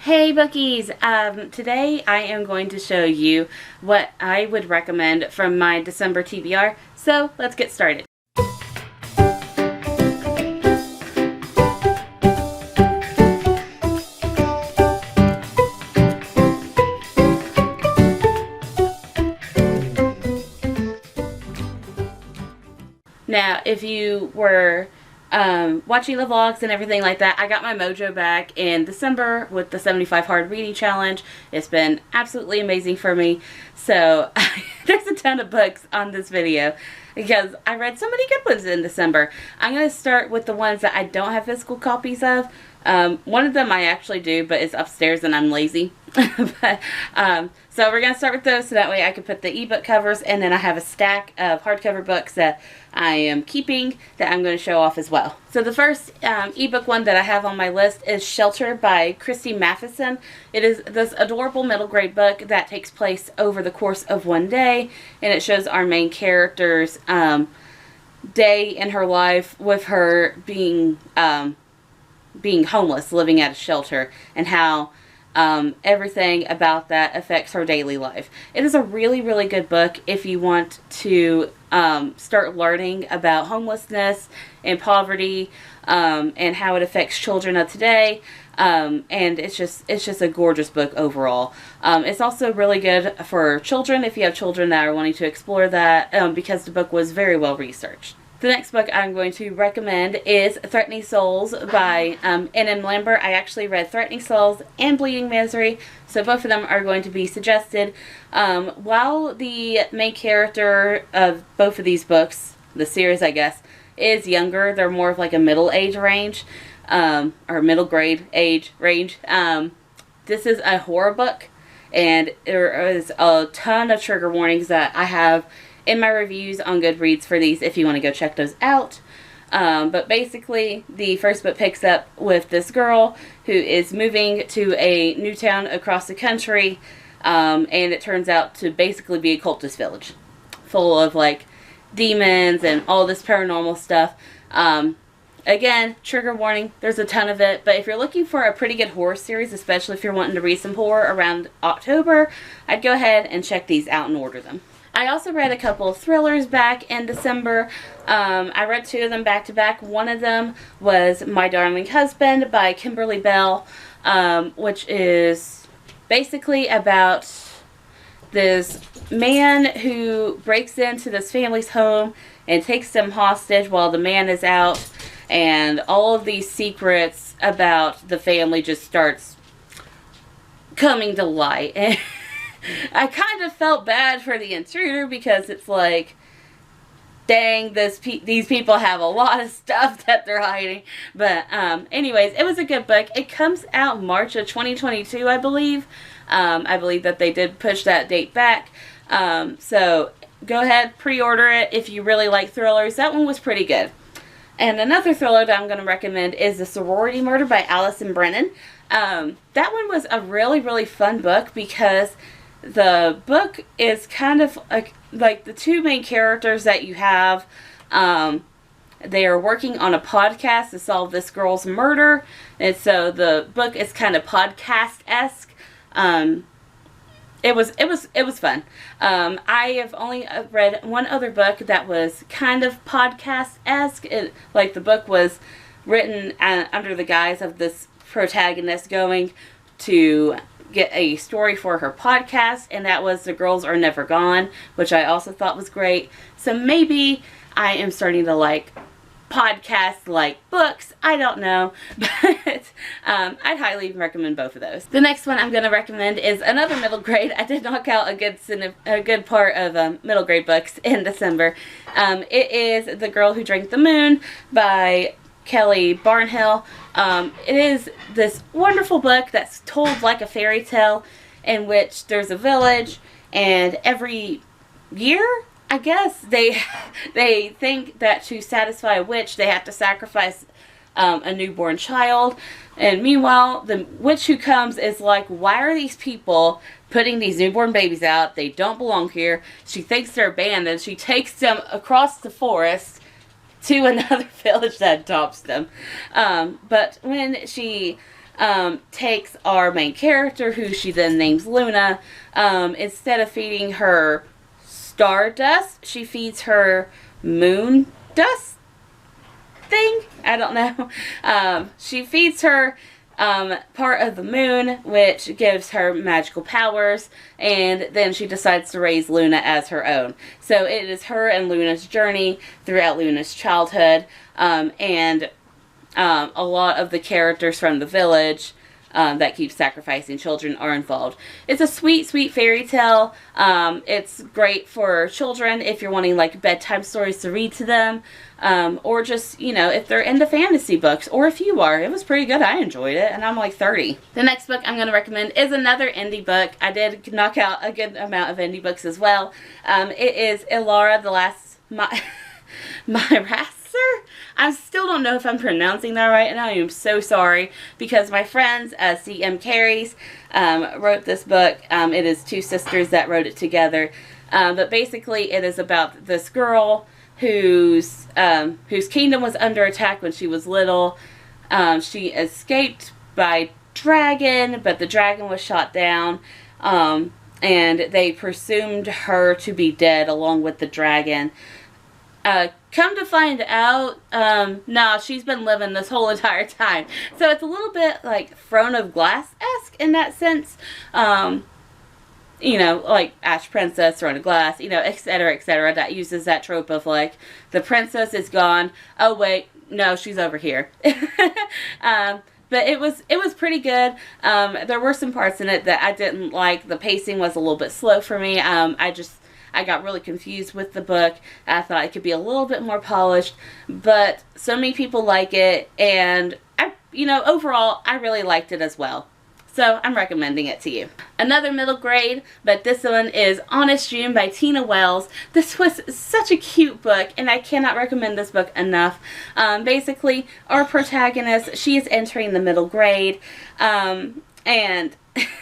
Hey Bookies! Today I am going to show you what I would recommend from my December TBR, so let's get started. Now, if you were watching the vlogs and everything like that, I got my mojo back in December with the 75 Hard Reading Challenge. It's been absolutely amazing for me. So there's a ton of books on this video because I read so many good ones in December. I'm going to start with the ones that I don't have physical copies of. One of them I actually do, but it's upstairs and I'm lazy. So we're going to start with those so that way I can put the ebook covers, and then I have a stack of hardcover books that I am keeping that I'm going to show off as well. So the first ebook one that I have on my list is Shelter by Christie Matheson. It is this adorable middle grade book that takes place over the course of one day, and it shows our main character's day in her life with her being homeless, living at a shelter, and how everything about that affects her daily life. It is a really, really good book if you want to start learning about homelessness and poverty and how it affects children of today. And it's just a gorgeous book overall. It's also really good for children if you have children that are wanting to explore that because the book was very well researched. The next book I'm going to recommend is Threatening Souls by Lambert. I actually read Threatening Souls and Bleeding Misery, so both of them are going to be suggested. While the main character of both of these books, the series I guess, is younger, they're more of like a middle age range, or middle grade age range. This is a horror book, and there is a ton of trigger warnings that I have in my reviews on Goodreads for these if you want to go check those out. But basically, the first book picks up with this girl who is moving to a new town across the country, and it turns out to basically be a cultist village full of like demons and all this paranormal stuff. Again, trigger warning, there's a ton of it, but if you're looking for a pretty good horror series, especially if you're wanting to read some horror around October, I'd go ahead and check these out and order them. I also read a couple of thrillers back in December. I read two of them back to back. One of them was My Darling Husband by Kimberly Belle, which is basically about this man who breaks into this family's home and takes them hostage while the man is out, and all of these secrets about the family just starts coming to light. I kind of felt bad for the intruder because it's like, dang, these people have a lot of stuff that they're hiding. But anyways, it was a good book. It comes out March of 2022, I believe. I believe that they did push that date back. So go ahead, pre-order it if you really like thrillers. That one was pretty good. And another thriller that I'm going to recommend is The Sorority Murder by Allison Brennan. That one was a really, really fun book because the book is kind of like the two main characters that you have, they are working on a podcast to solve this girl's murder, and so the book is kind of podcast-esque. It was fun. I have only read one other book that was kind of podcast-esque. Like the book was written under the guise of this protagonist going to get a story for her podcast, and that was The Girls Are Never Gone, which I also thought was great. So maybe I am starting to like podcasts like books. I don't know, but I'd highly recommend both of those. The next one I'm going to recommend is another middle grade. I did knock out a good part of middle grade books in December. It is The Girl Who Drank the Moon by Kelly Barnhill. It is this wonderful book that's told like a fairy tale, in which there's a village, and every year, I guess, they think that to satisfy a witch they have to sacrifice a newborn child. And meanwhile, the witch who comes is like, why are these people putting these newborn babies out? They don't belong here. She thinks they're abandoned. She takes them across the forest to another village that adopts them. But when she takes our main character, who she then names Luna, instead of feeding her stardust, she feeds her moon dust thing. I don't know. She feeds her part of the moon, which gives her magical powers, and then she decides to raise Luna as her own. So it is her and Luna's journey throughout Luna's childhood, and a lot of the characters from the village that keep sacrificing children are involved. It's a sweet, sweet fairy tale. It's great for children if you're wanting like bedtime stories to read to them, or just, you know, if they're into fantasy books, or if you are. It was pretty good. I enjoyed it, and I'm like 30. The next book I'm going to recommend is another indie book. I did knock out a good amount of indie books as well. It is Ilahara, the Last Myrassar. I still don't know if I'm pronouncing that right, and I am so sorry, because my friends, CM Karys, wrote this book. It is two sisters that wrote it together, but basically it is about this girl whose kingdom was under attack when she was little. She escaped by dragon, but the dragon was shot down, and they presumed her to be dead along with the dragon. Come to find out, nah, she's been living this whole entire time. So it's a little bit like Throne of Glass-esque in that sense. You know, like Ash Princess, Throne of Glass, you know, etc., etc. That uses that trope of like, the princess is gone. Oh wait, no, she's over here. But it was pretty good. There were some parts in it that I didn't like. The pacing was a little bit slow for me. I got really confused with the book. I thought it could be a little bit more polished, but so many people like it, and overall, I really liked it as well. So I'm recommending it to you. Another middle grade, but this one is Honest June by Tina Wells. This was such a cute book, and I cannot recommend this book enough. Basically, our protagonist, she is entering the middle grade, and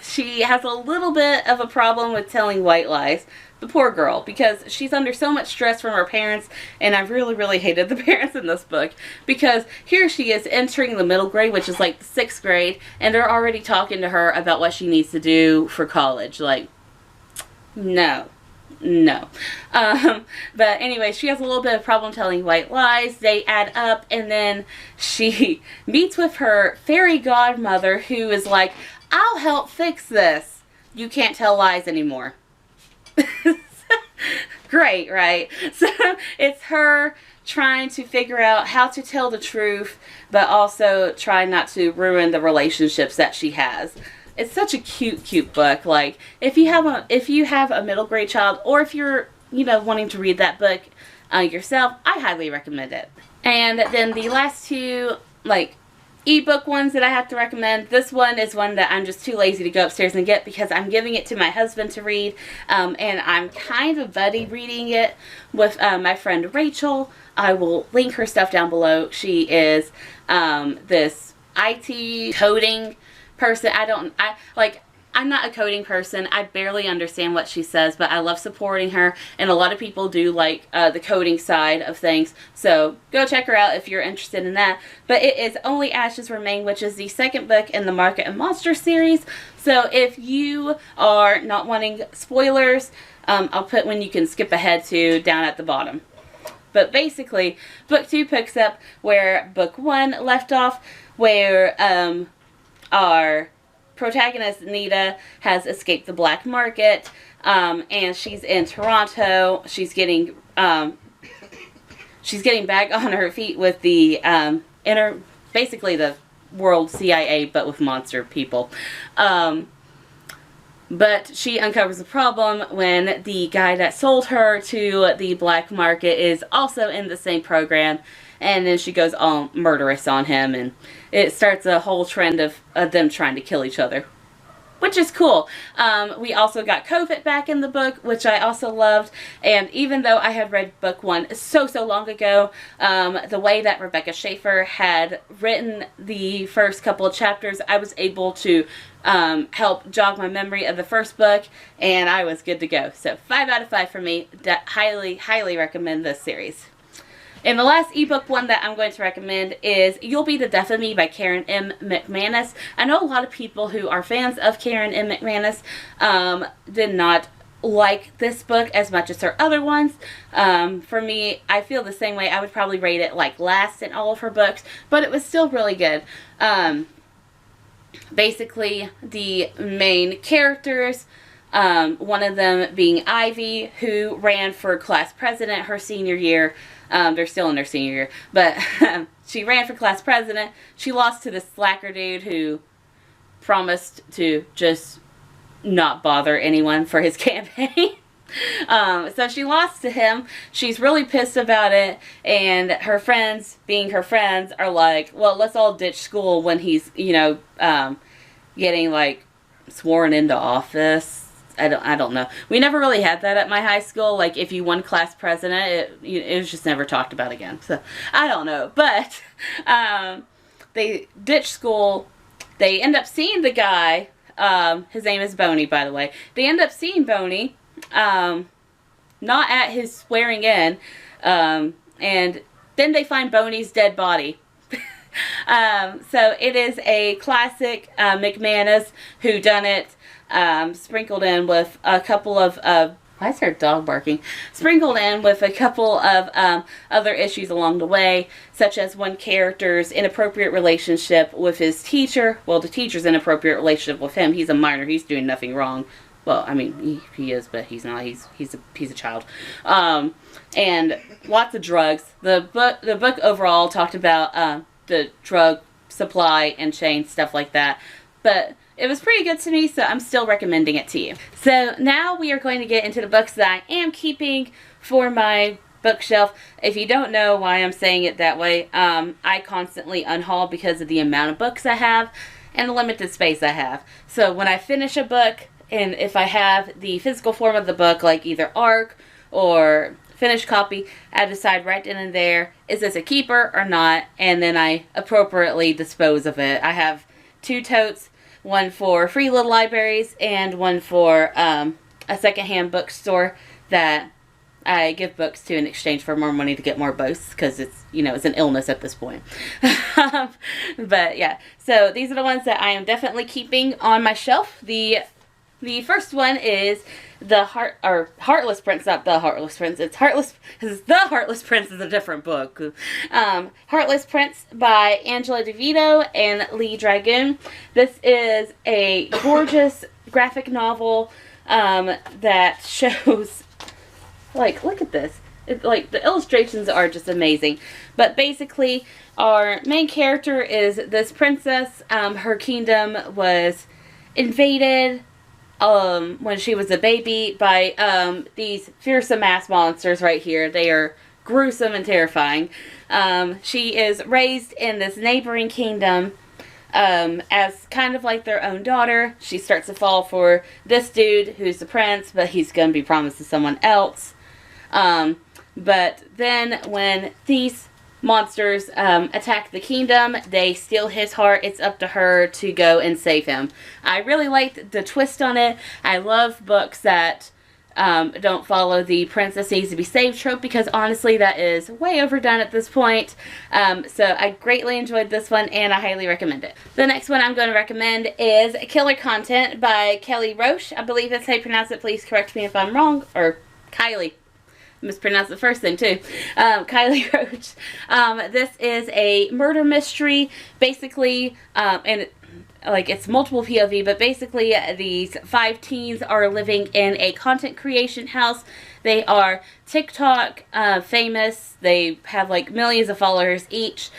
she has a little bit of a problem with telling white lies. The poor girl, because she's under so much stress from her parents, and I really, really hated the parents in this book, because here she is entering the middle grade, which is like the 6th grade, and they're already talking to her about what she needs to do for college. Like, no. But anyway, she has a little bit of problem telling white lies. They add up, and then she meets with her fairy godmother, who is like, I'll help fix this. You can't tell lies anymore. Great, right? So it's her trying to figure out how to tell the truth, but also trying not to ruin the relationships that she has. It's such a cute book. Like, if you have a middle grade child, or if you're, wanting to read that book yourself, I highly recommend it. And then the last two, ebook ones that I have to recommend. This one is one that I'm just too lazy to go upstairs and get, because I'm giving it to my husband to read, and I'm kind of buddy reading it with my friend Rachel. I will link her stuff down below. She is this IT coding person. I'm not a coding person. I barely understand what she says, but I love supporting her, and a lot of people do like the coding side of things, so go check her out if you're interested in that. But it is Only Ashes Remain, which is the 2nd book in the Market and Monster series, so if you are not wanting spoilers, I'll put when you can skip ahead to down at the bottom. But basically, book 2 picks up where book 1 left off, where our protagonist Nita has escaped the black market, and she's in Toronto. She's getting back on her feet with the basically the world CIA, but with monster people. But she uncovers a problem when the guy that sold her to the black market is also in the same program, and then she goes all murderous on him, and it starts a whole trend of them trying to kill each other, which is cool. We also got COVID back in the book, which I also loved, and even though I had read book 1 so long ago, the way that Rebecca Schaeffer had written the first couple of chapters, I was able to help jog my memory of the first book, and I was good to go. So 5 out of 5 for me. Highly recommend this series. And the last ebook one that I'm going to recommend is You'll Be the Death of Me by Karen M. McManus. I know a lot of people who are fans of Karen M. McManus did not like this book as much as her other ones. For me, I feel the same way. I would probably rate it like last in all of her books, but it was still really good. Basically, the main characters, one of them being Ivy, who ran for class president her senior year. They're still in their senior year, but she ran for class president. She lost to this slacker dude who promised to just not bother anyone for his campaign. So she lost to him. She's really pissed about it, and her friends, being her friends, are like, well, let's all ditch school when he's, you know, getting like sworn into office. I don't know. We never really had that at my high school. Like, if you won class president, it was just never talked about again. So, I don't know. But, they ditch school. They end up seeing the guy. His name is Boney, by the way. They end up seeing Boney, not at his swearing in. And then they find Boney's dead body. So, it is a classic McManus whodunit. Sprinkled in with a couple of, why is there a dog barking? Sprinkled in with a couple of other issues along the way, such as one character's inappropriate relationship with his teacher. Well, the teacher's inappropriate relationship with him. He's a minor. He's doing nothing wrong. Well, I mean, he is, but he's not. He's a child. And lots of drugs. The book overall talked about the drug supply and chain, stuff like that. But it was pretty good to me, so I'm still recommending it to you. So now we are going to get into the books that I am keeping for my bookshelf. If you don't know why I'm saying it that way, I constantly unhaul because of the amount of books I have and the limited space I have. So when I finish a book, and if I have the physical form of the book, like either ARC or finished copy, I decide right then and there, is this a keeper or not? And then I appropriately dispose of it. I have 2 totes. One for free little libraries and one for a secondhand bookstore that I give books to in exchange for more money to get more books, because it's, you know, it's an illness at this point. But yeah, so these are the ones that I am definitely keeping on my shelf. The first one is Heartless Prince, not the Heartless Prince. It's Heartless, because the Heartless Prince is a different book. Heartless Prince by Angela DeVito and Leigh Dragoon. This is a gorgeous graphic novel that shows, like, look at this. Like, the illustrations are just amazing. But basically, our main character is this princess. Her kingdom was invaded when she was a baby by these fearsome ass monsters right here. They are gruesome and terrifying. She is raised in this neighboring kingdom as kind of like their own daughter. She starts to fall for this dude who's the prince, but he's going to be promised to someone else. But then when these monsters attack the kingdom, they steal his heart. It's up to her to go and save him. I really liked the twist on it. I love books that don't follow the princess needs to be saved trope, because honestly that is way overdone at this point. So I greatly enjoyed this one and I highly recommend it. The next one I'm going to recommend is Killer Content by Roache. I believe that's how you pronounce it. Please correct me if I'm wrong. Or Kiley. Mispronounced the first thing too. Roache. This is a murder mystery, basically, and like it's multiple POV, but basically these 5 teens are living in a content creation house. They are TikTok famous. They have like millions of followers each,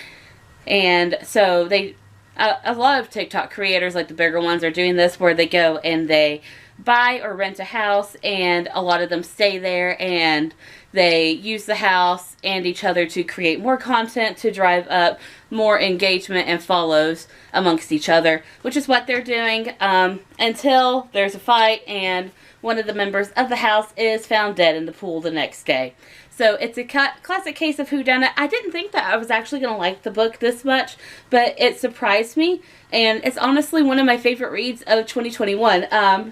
and so they a lot of TikTok creators, like the bigger ones, are doing this, where they go and they buy or rent a house, and a lot of them stay there, and they use the house and each other to create more content to drive up more engagement and follows amongst each other, which is what they're doing until there's a fight, and one of the members of the house is found dead in the pool the next day. So it's a classic case of whodunit. I didn't think that I was actually going to like the book this much, but it surprised me, and it's honestly one of my favorite reads of 2021.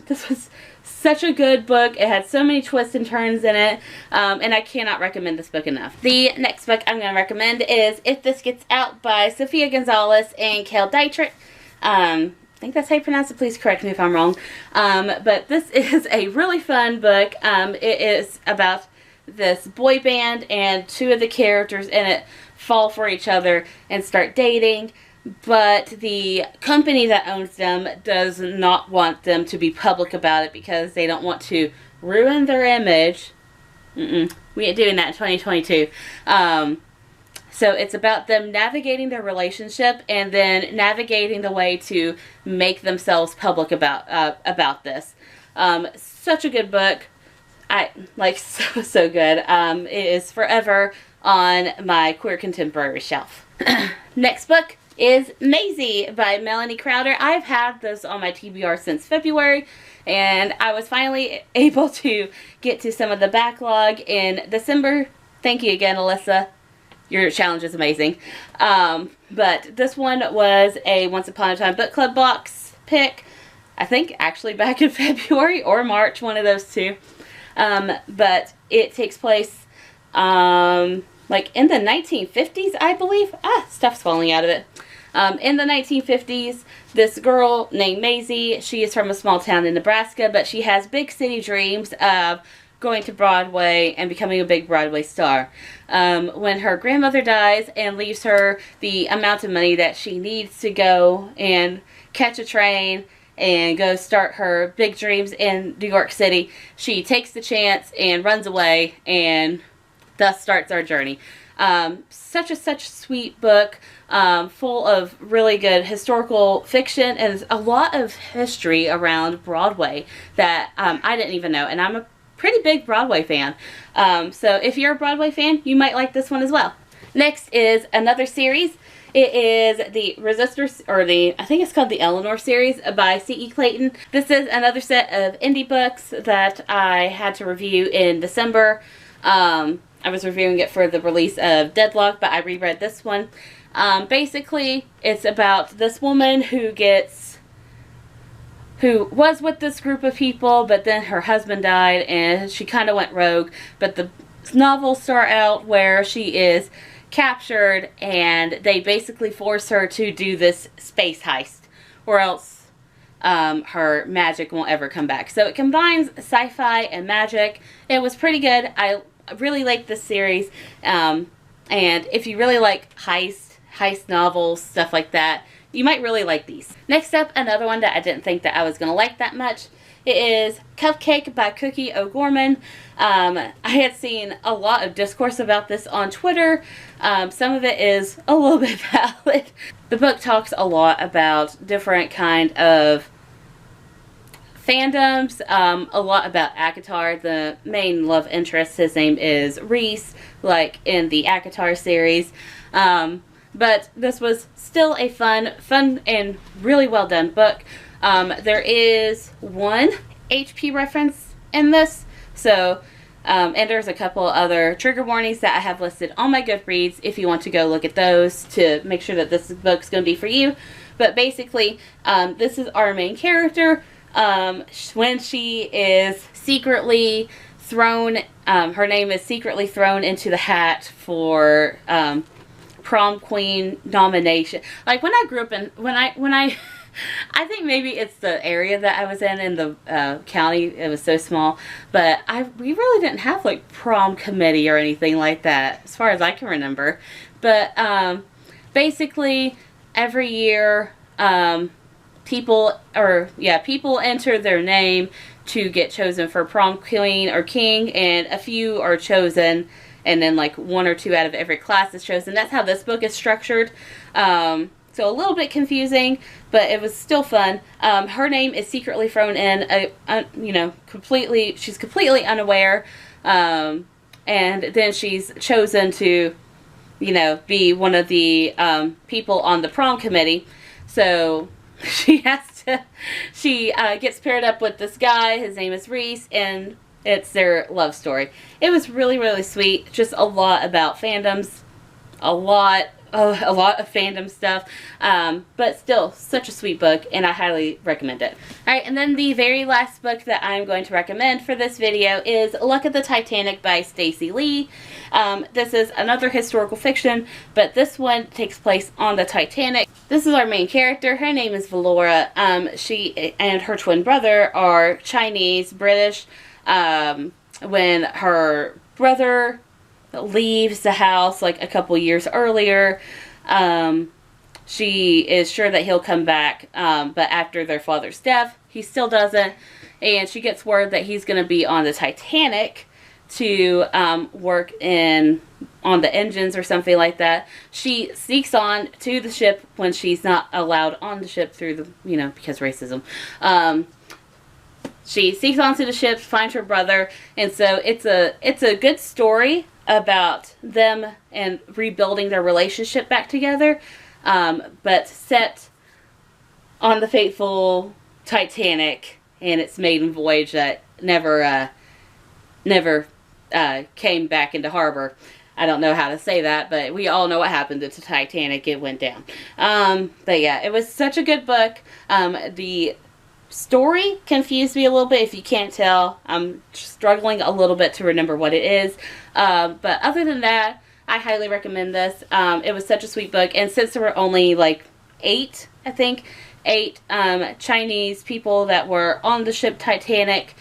This was such a good book. It had so many twists and turns in it, and I cannot recommend this book enough. The next book I'm going to recommend is If This Gets Out by Sophia Gonzales and Cale Dietrich. I think that's how you pronounce it. Please correct me if I'm wrong. But this is a really fun book. It is about this boy band, and two of the characters in it fall for each other and start dating, but the company that owns them does not want them to be public about it because they don't want to ruin their image. We ain't doing that in 2022. So it's about them navigating their relationship and then navigating the way to make themselves public about this. Such a good book. I like so good. It is forever on my queer contemporary shelf. Next book is Mazie by Melanie Crowder. I've had this on my TBR since February, and I was finally able to get to some of the backlog in December. Thank you again, Alyssa. Your challenge is amazing. But this one was a Once Upon a Time Book Club box pick. I think actually back in February or March, one of those two. But it takes place, like in the 1950s, I believe. Stuff's falling out of it. In the 1950s, this girl named Mazie, she is from a small town in Nebraska, but she has big city dreams of going to Broadway and becoming a big Broadway star. When her grandmother dies and leaves her the amount of money that she needs to go and catch a train and go start her big dreams in New York City, she takes the chance and runs away, and thus starts our journey. Such a sweet book, full of really good historical fiction and a lot of history around Broadway that I didn't even know, and I'm a pretty big Broadway fan. So if you're a Broadway fan, you might like this one as well. Next is another series. It is the Resistors, or I think it's called the Eleanor series by C.E. Clayton. This is another set of indie books that I had to review in December. I was reviewing it for the release of Deadlock, but I reread this one. Basically, it's about this woman who was with this group of people, but then her husband died and she kind of went rogue. But the novels start out where she is captured, and they basically force her to do this space heist, or else her magic won't ever come back. So it combines sci-fi and magic. It was pretty good. I really like this series, and if you really like heist novels, stuff like that, you might really like these. Next up, another one that I didn't think that I was going to like that much. It is Cupcake by Cookie O'Gorman. I had seen a lot of discourse about this on Twitter. Some of it is a little bit valid. The book talks a lot about different kind of fandoms, a lot about ACOTAR. The main love interest, his name is Reese, like in the ACOTAR series. But this was still a fun and really well done book. There is one HP reference in this, so and there's a couple other trigger warnings that I have listed on my Goodreads if you want to go look at those to make sure that this book's going to be for you. But basically, this is our main character. When she is secretly thrown, her name is secretly thrown into the hat for prom queen nomination. Like when I grew up in, when I I think maybe it's the area that I was in the county. It was so small, but we really didn't have like prom committee or anything like that as far as I can remember. But basically every year people enter their name to get chosen for prom queen or king, and a few are chosen, and then like one or two out of every class is chosen. That's how this book is structured. So a little bit confusing, but it was still fun. Her name is secretly thrown in, she's completely unaware, and then she's chosen to, be one of the people on the prom committee. So she gets paired up with this guy. His name is Reese, and it's their love story. It was really, really sweet. Just a lot about fandoms. A lot of fandom stuff. But still, such a sweet book, and I highly recommend it. Alright, and then the very last book that I'm going to recommend for this video is Luck at the Titanic by Stacey Leigh. This is another historical fiction, but this one takes place on the Titanic. This is our main character. Her name is Valora. She and her twin brother are Chinese, British. When her brother leaves the house like a couple years earlier, she is sure that he'll come back, but after their father's death, he still doesn't, and she gets word that he's going to be on the Titanic to work on the engines or something like that. She sneaks on to the ship when she's not allowed on the ship through the, because racism. She sneaks onto the ship, finds her brother, and so it's a good story about them and rebuilding their relationship back together, but set on the fateful Titanic and its maiden voyage that never came back into harbor. I don't know how to say that, but we all know what happened to the Titanic. It went down. But yeah, it was such a good book. The story confused me a little bit. If you can't tell, I'm struggling a little bit to remember what it is. But other than that, I highly recommend this. It was such a sweet book. And since there were only like 8 Chinese people that were on the ship Titanic,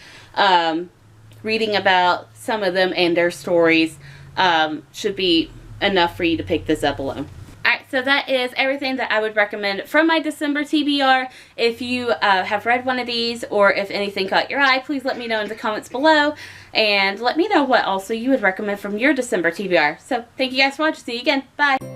reading about some of them and their stories should be enough for you to pick this up alone. Alright, so that is everything that I would recommend from my December TBR. If you have read one of these, or if anything caught your eye, please let me know in the comments below. And let me know what also you would recommend from your December TBR. So, thank you guys for watching. See you again. Bye!